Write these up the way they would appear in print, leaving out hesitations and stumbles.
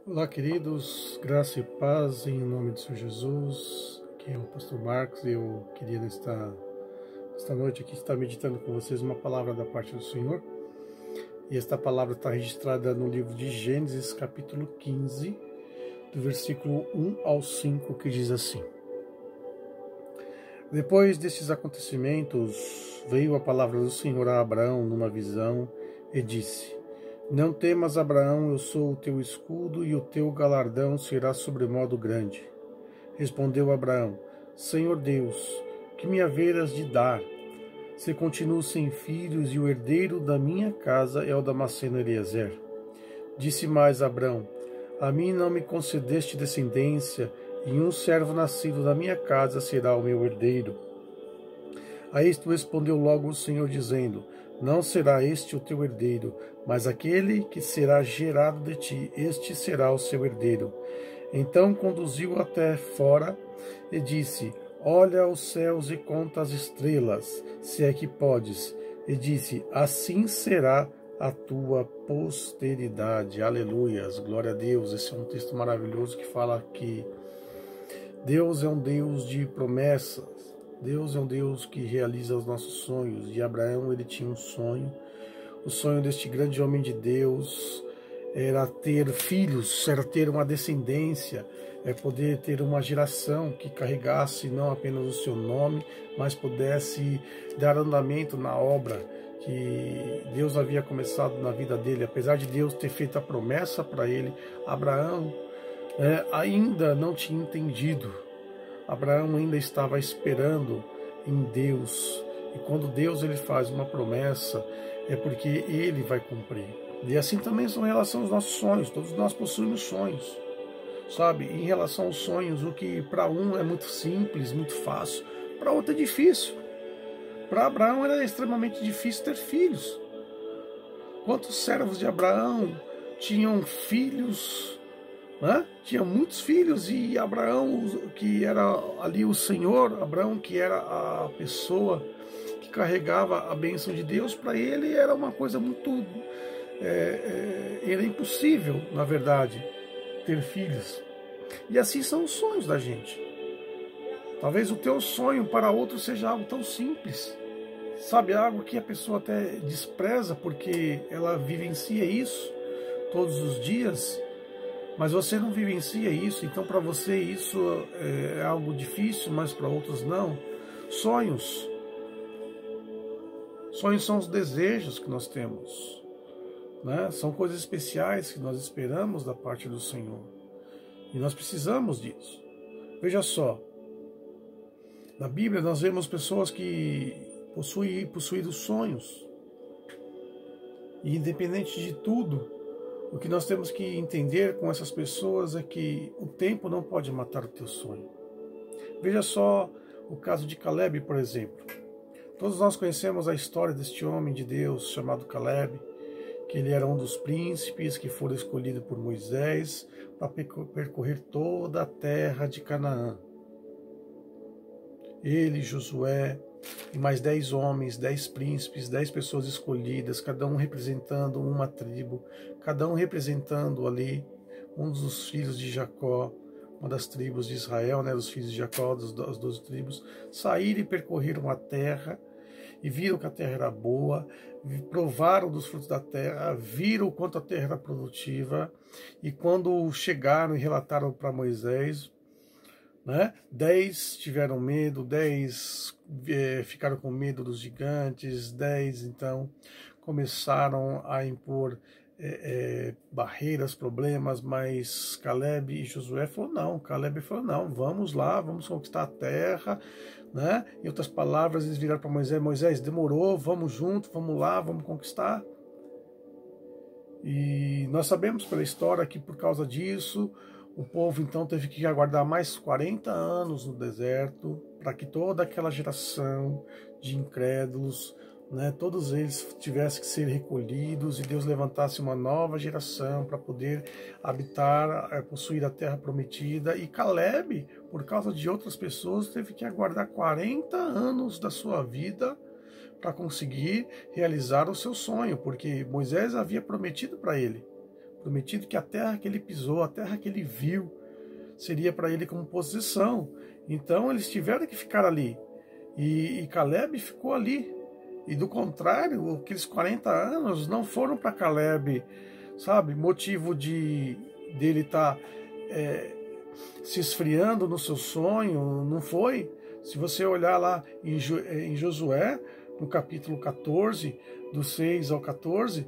Olá, queridos, graça e paz em nome de Senhor Jesus. Aqui é o pastor Marcos e eu queria esta noite aqui estar meditando com vocês uma palavra da parte do Senhor. E esta palavra está registrada no livro de Gênesis, capítulo 15, do versículo 1 ao 5, que diz assim: Depois destes acontecimentos, veio a palavra do Senhor a Abraão numa visão e disse: Não temas, Abraão, eu sou o teu escudo e o teu galardão será sobremodo grande. Respondeu Abraão: Senhor Deus, que me haverás de dar? Se continuo sem filhos e o herdeiro da minha casa é o Damasceno Eliezer. Disse mais Abraão: A mim não me concedeste descendência, e um servo nascido da minha casa será o meu herdeiro. A isto respondeu logo o Senhor, dizendo: Não será este o teu herdeiro, mas aquele que será gerado de ti, este será o seu herdeiro. Então conduziu-o até fora e disse: Olha os céus e conta as estrelas, se é que podes. E disse: Assim será a tua posteridade. Aleluias, glória a Deus. Esse é um texto maravilhoso que fala que Deus é um Deus de promessas. Deus é um Deus que realiza os nossos sonhos. E Abraão, ele tinha um sonho. O sonho deste grande homem de Deus era ter filhos, era ter uma descendência, poder ter uma geração que carregasse não apenas o seu nome, mas pudesse dar andamento na obra que Deus havia começado na vida dele. Apesar de Deus ter feito a promessa para ele, Abraão ainda não tinha entendido. Abraão ainda estava esperando em Deus. E quando Deus ele faz uma promessa, é porque ele vai cumprir. E assim também são em relação aos nossos sonhos. Todos nós possuímos sonhos. Sabe, em relação aos sonhos, o que para um é muito simples, muito fácil, para outro é difícil. Para Abraão era extremamente difícil ter filhos. Quantos servos de Abraão tinham filhos? Tinha muitos filhos, e Abraão, que era ali o Senhor, Abraão, que era a pessoa que carregava a bênção de Deus, para ele era uma coisa muito... era impossível, na verdade, ter filhos. E assim são os sonhos da gente. Talvez o teu sonho para outro seja algo tão simples, sabe, algo que a pessoa até despreza porque ela vivencia isso todos os dias, mas você não vivencia isso, então para você isso é algo difícil, mas para outros não. Sonhos são os desejos que nós temos, né? São coisas especiais que nós esperamos da parte do Senhor, e nós precisamos disso. Veja só, na Bíblia nós vemos pessoas que possuíram sonhos, e independente de tudo, o que nós temos que entender com essas pessoas é que o tempo não pode matar o teu sonho. Veja só o caso de Caleb, por exemplo. Todos nós conhecemos a história deste homem de Deus chamado Caleb, que ele era um dos príncipes que foram escolhidos por Moisés para percorrer toda a terra de Canaã. Ele, Josué e mais 10 homens, 10 príncipes, 10 pessoas escolhidas, cada um representando uma tribo, cada um representando ali um dos filhos de Jacó, uma das tribos de Israel, né, dos filhos de Jacó, das 12 tribos, saíram e percorreram a terra, e viram que a terra era boa, provaram dos frutos da terra, viram o quanto a terra era produtiva, e quando chegaram e relataram para Moisés, 10 tiveram medo, 10 ficaram com medo dos gigantes, 10 então começaram a impor barreiras, problemas, mas Caleb e Josué Caleb falou não, vamos lá, vamos conquistar a terra, né? Em outras palavras, eles viraram para Moisés, demorou, vamos junto, vamos lá, vamos conquistar. E nós sabemos pela história que por causa disso, o povo então teve que aguardar mais 40 anos no deserto para que toda aquela geração de incrédulos, todos eles tivessem que ser recolhidos e Deus levantasse uma nova geração para poder habitar, possuir a terra prometida. E Caleb, por causa de outras pessoas, teve que aguardar 40 anos da sua vida para conseguir realizar o seu sonho, porque Moisés havia prometido para ele. prometido que a terra que ele pisou, a terra que ele viu, seria para ele como possessão. Então eles tiveram que ficar ali. E Caleb ficou ali. E do contrário, aqueles 40 anos não foram para Caleb, sabe, motivo dele estar se esfriando no seu sonho, não foi. Se você olhar lá em Josué, no capítulo 14, do 6 ao 14,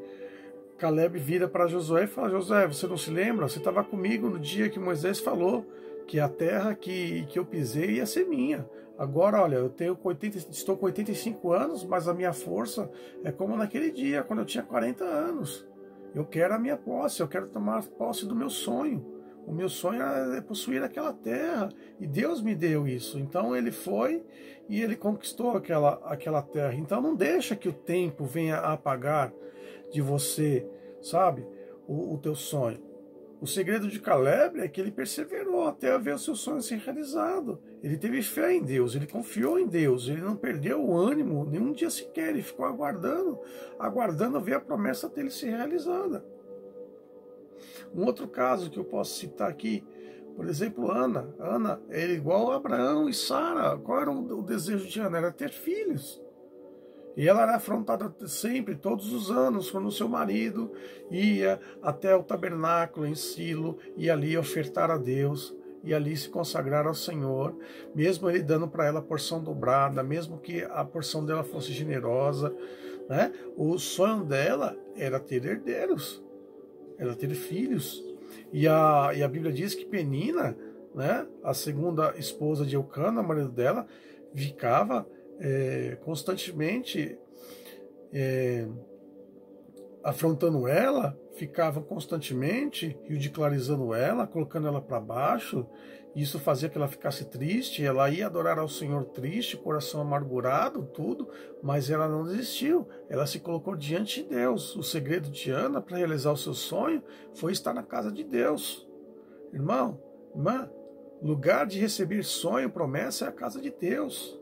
Caleb vira para Josué e fala: Josué, você não se lembra? Você estava comigo no dia que Moisés falou que a terra que eu pisei ia ser minha. Agora, olha, estou com 85 anos, mas a minha força é como naquele dia, quando eu tinha 40 anos. Eu quero a minha posse, eu quero tomar posse do meu sonho. O meu sonho é possuir aquela terra, e Deus me deu isso. Então ele foi e ele conquistou aquela terra. Então não deixa que o tempo venha a apagar de você, sabe, o teu sonho. O segredo de Caleb é que ele perseverou até ver o seu sonho ser realizado. Ele teve fé em Deus, ele confiou em Deus, ele não perdeu o ânimo nenhum dia sequer, ele ficou aguardando ver a promessa dele ser realizada. Um outro caso que eu posso citar aqui, por exemplo, Ana. Ana era igual a Abraão e Sara. Qual era o desejo de Ana? Era ter filhos. E ela era afrontada sempre, todos os anos, quando o seu marido ia até o tabernáculo em Silo e ali ofertar a Deus, e ali se consagrar ao Senhor, mesmo ele dando para ela a porção dobrada, mesmo que a porção dela fosse generosa, né? O sonho dela era ter herdeiros, era ter filhos. E a Bíblia diz que Penina, né, a segunda esposa de Eucana, marido dela, ficava constantemente afrontando ela, ficava constantemente ridicularizando ela, colocando ela para baixo. Isso fazia que ela ficasse triste, ela ia adorar ao Senhor triste, coração amargurado, tudo, mas ela não desistiu, ela se colocou diante de Deus. O segredo de Ana para realizar o seu sonho foi estar na casa de Deus. Irmão, irmã, lugar de receber sonho, promessa é a casa de Deus.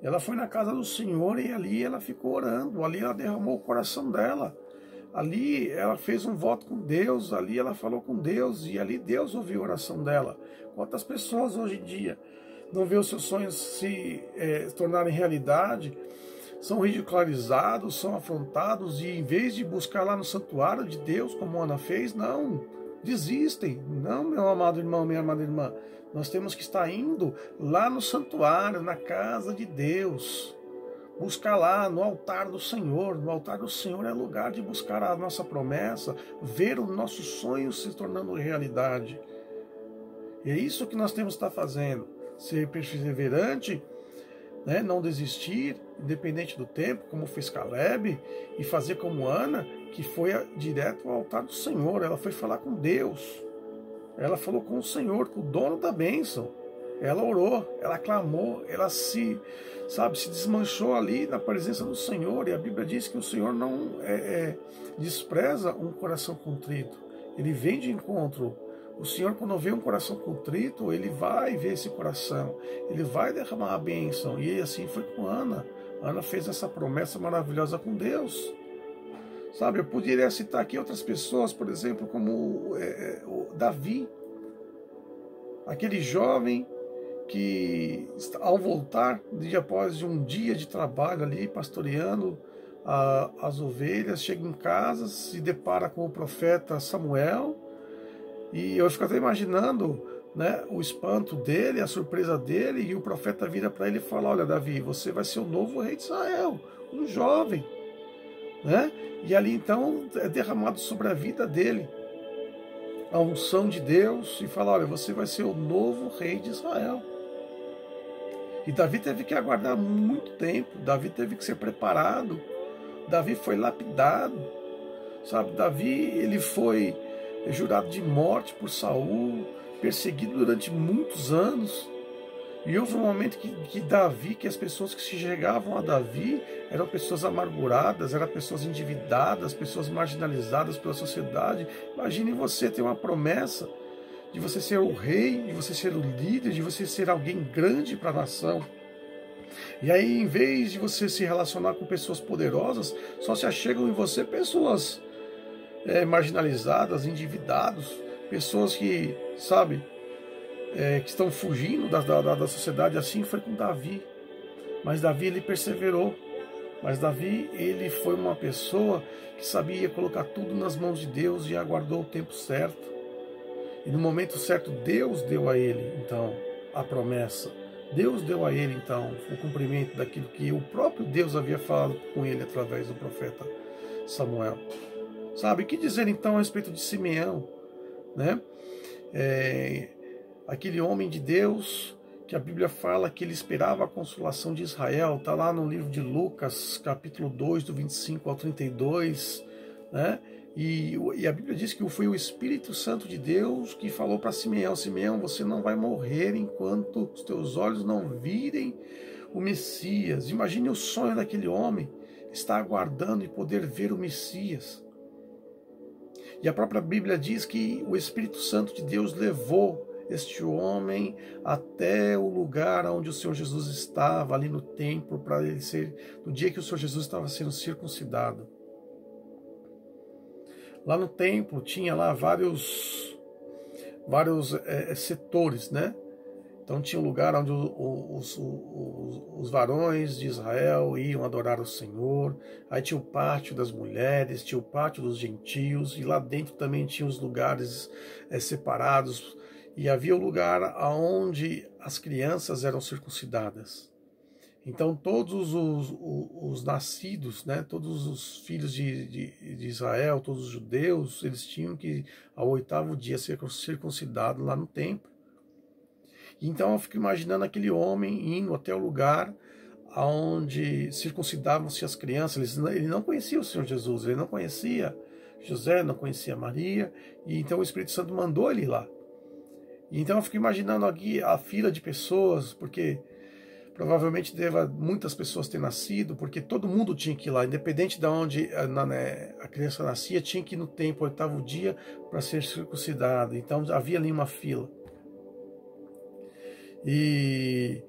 Ela foi na casa do Senhor e ali ela ficou orando, ali ela derramou o coração dela, ali ela fez um voto com Deus, ali ela falou com Deus e ali Deus ouviu a oração dela. Quantas pessoas hoje em dia não vê os seus sonhos se tornarem realidade, são ridicularizados, são afrontados e em vez de buscar lá no santuário de Deus, como Ana fez, não, desistem. Não, meu amado irmão, minha amada irmã, nós temos que estar indo lá no santuário, na casa de Deus, buscar lá no altar do Senhor. No altar do Senhor é lugar de buscar a nossa promessa, ver o nosso sonho se tornando realidade. E é isso que nós temos que estar fazendo, ser perseverante, né? Não desistir, independente do tempo, como fez Caleb, e fazer como Ana, que foi direto ao altar do Senhor. Ela foi falar com Deus, ela falou com o Senhor, com o dono da bênção. Ela orou, ela clamou, ela se desmanchou ali na presença do Senhor. E a Bíblia diz que o Senhor não despreza um coração contrito, ele vem de encontro. O Senhor, quando vê um coração contrito, ele vai ver esse coração, ele vai derramar a bênção. E assim foi com Ana. Ana fez essa promessa maravilhosa com Deus. Sabe, eu poderia citar aqui outras pessoas, por exemplo, como o Davi, aquele jovem que, ao voltar, após um dia de trabalho ali, pastoreando as ovelhas, chega em casa, se depara com o profeta Samuel, e eu fico até imaginando, né, o espanto dele, a surpresa dele, e o profeta vira para ele e fala: olha, Davi, você vai ser o novo rei de Israel, um jovem, né? E ali então é derramado sobre a vida dele a unção de Deus e fala: olha, você vai ser o novo rei de Israel. E Davi teve que aguardar muito tempo, Davi teve que ser preparado, Davi foi lapidado, sabe? Davi, ele foi jurado de morte por Saul, perseguido durante muitos anos. E houve um momento que Davi, que as pessoas que se chegavam a Davi eram pessoas amarguradas, eram pessoas endividadas, pessoas marginalizadas pela sociedade. Imagine você ter uma promessa de você ser o rei, de você ser o líder, de você ser alguém grande para a nação. E aí, em vez de você se relacionar com pessoas poderosas, só se achegam em você pessoas marginalizadas, endividados, pessoas que, sabe, que estão fugindo da sociedade. Assim foi com Davi. Mas Davi, ele perseverou. Mas Davi, ele foi uma pessoa que sabia colocar tudo nas mãos de Deus e aguardou o tempo certo. E no momento certo, Deus deu a ele, então, a promessa. Deus deu a ele, então, o cumprimento daquilo que o próprio Deus havia falado com ele através do profeta Samuel. Sabe, o que dizer então a respeito de Simeão, né? Aquele homem de Deus que a Bíblia fala que ele esperava a consolação de Israel, está lá no livro de Lucas, capítulo 2, do 25 ao 32, né? E a Bíblia diz que foi o Espírito Santo de Deus que falou para Simeão: Simeão, você não vai morrer enquanto os teus olhos não virem o Messias. Imagine o sonho daquele homem, estar aguardando e poder ver o Messias. E a própria Bíblia diz que o Espírito Santo de Deus levou este homem até o lugar onde o Senhor Jesus estava, ali no templo, para ele ser, no dia que o Senhor Jesus estava sendo circuncidado. Lá no templo tinha lá vários setores, né? Então tinha um lugar onde os varões de Israel iam adorar o Senhor. Aí tinha o pátio das mulheres, tinha o pátio dos gentios, e lá dentro também tinha os lugares separados. E havia o lugar onde as crianças eram circuncidadas. Então todos os nascidos, né, todos os filhos de Israel, todos os judeus, eles tinham que ao 8º dia ser circuncidados lá no templo. Então eu fico imaginando aquele homem indo até o lugar onde circuncidavam-se as crianças. Ele não conhecia o Senhor Jesus, ele não conhecia José, não conhecia Maria, e então o Espírito Santo mandou ele ir lá. Então eu fico imaginando aqui a fila de pessoas, porque provavelmente muitas pessoas ter nascido, porque todo mundo tinha que ir lá, independente de onde a criança nascia, tinha que ir no templo, 8º dia, para ser circuncidado. Então havia ali uma fila. E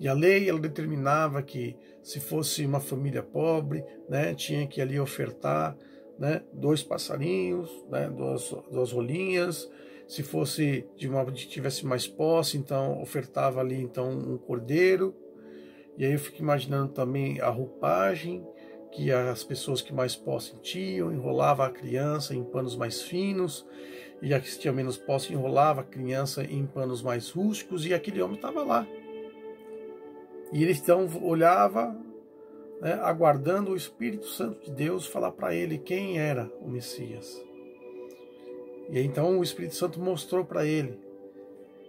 a lei, ela determinava que se fosse uma família pobre, né, tinha que ali ofertar, né, 2 passarinhos, né, duas rolinhas. Se fosse tivesse mais posse, então ofertava ali então um cordeiro. E aí eu fico imaginando também a roupagem que as pessoas que mais posse tinham, enrolava a criança em panos mais finos, e a que tinha menos posse enrolava a criança em panos mais rústicos, e aquele homem estava lá. E ele então olhava, né, aguardando o Espírito Santo de Deus falar para ele quem era o Messias. E aí, então o Espírito Santo mostrou para ele.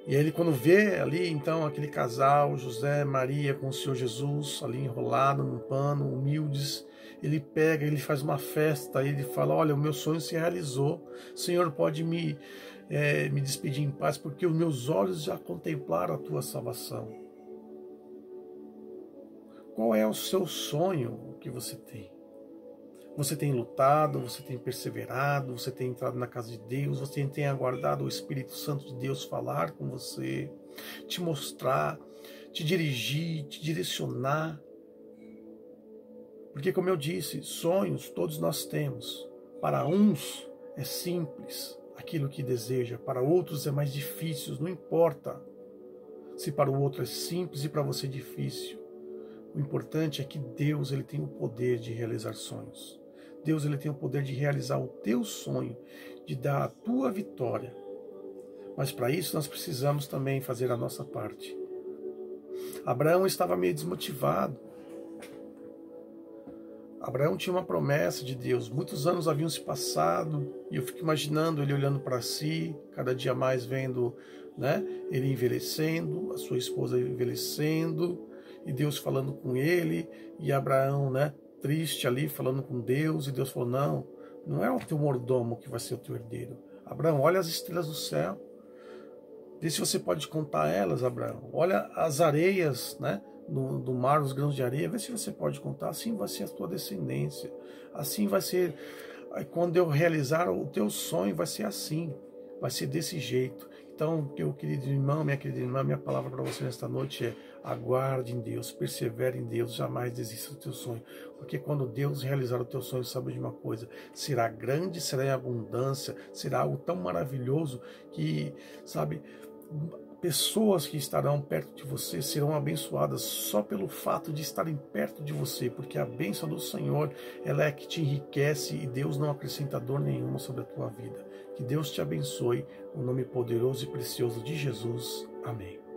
E aí ele, quando vê ali então aquele casal, José, Maria com o Senhor Jesus ali enrolado num pano, humildes, ele pega, ele faz uma festa, ele fala: olha, o meu sonho se realizou, o Senhor pode me despedir em paz, porque os meus olhos já contemplaram a tua salvação. Qual é o seu sonho que você tem? Você tem lutado, você tem perseverado, você tem entrado na casa de Deus, você tem aguardado o Espírito Santo de Deus falar com você, te mostrar, te dirigir, te direcionar. Porque, como eu disse, sonhos todos nós temos. Para uns é simples aquilo que deseja, para outros é mais difícil, não importa se para o outro é simples e para você é difícil. O importante é que Deus, ele tem o poder de realizar sonhos. Deus, ele tem o poder de realizar o teu sonho, de dar a tua vitória. Mas para isso nós precisamos também fazer a nossa parte. Abraão estava meio desmotivado. Abraão tinha uma promessa de Deus. Muitos anos haviam se passado e eu fico imaginando ele olhando para si, cada dia mais vendo, né, ele envelhecendo, a sua esposa envelhecendo, e Deus falando com ele, e Abraão, né, triste ali, falando com Deus, e Deus falou: não é o teu mordomo que vai ser o teu herdeiro. Abraão, olha as estrelas do céu, vê se você pode contar elas, Abraão. Olha as areias, né, do mar, os grãos de areia, vê se você pode contar. Assim vai ser a tua descendência, assim vai ser, quando eu realizar o teu sonho, vai ser assim. vai ser desse jeito. Então, meu querido irmão, minha querida irmã, minha palavra para você nesta noite é: aguarde em Deus, persevere em Deus, jamais desista do teu sonho. Porque quando Deus realizar o teu sonho, sabe de uma coisa, será grande, será em abundância, será algo tão maravilhoso que, sabe, pessoas que estarão perto de você serão abençoadas só pelo fato de estarem perto de você, porque a bênção do Senhor, ela é que te enriquece e Deus não acrescenta dor nenhuma sobre a tua vida. Que Deus te abençoe, no nome poderoso e precioso de Jesus. Amém.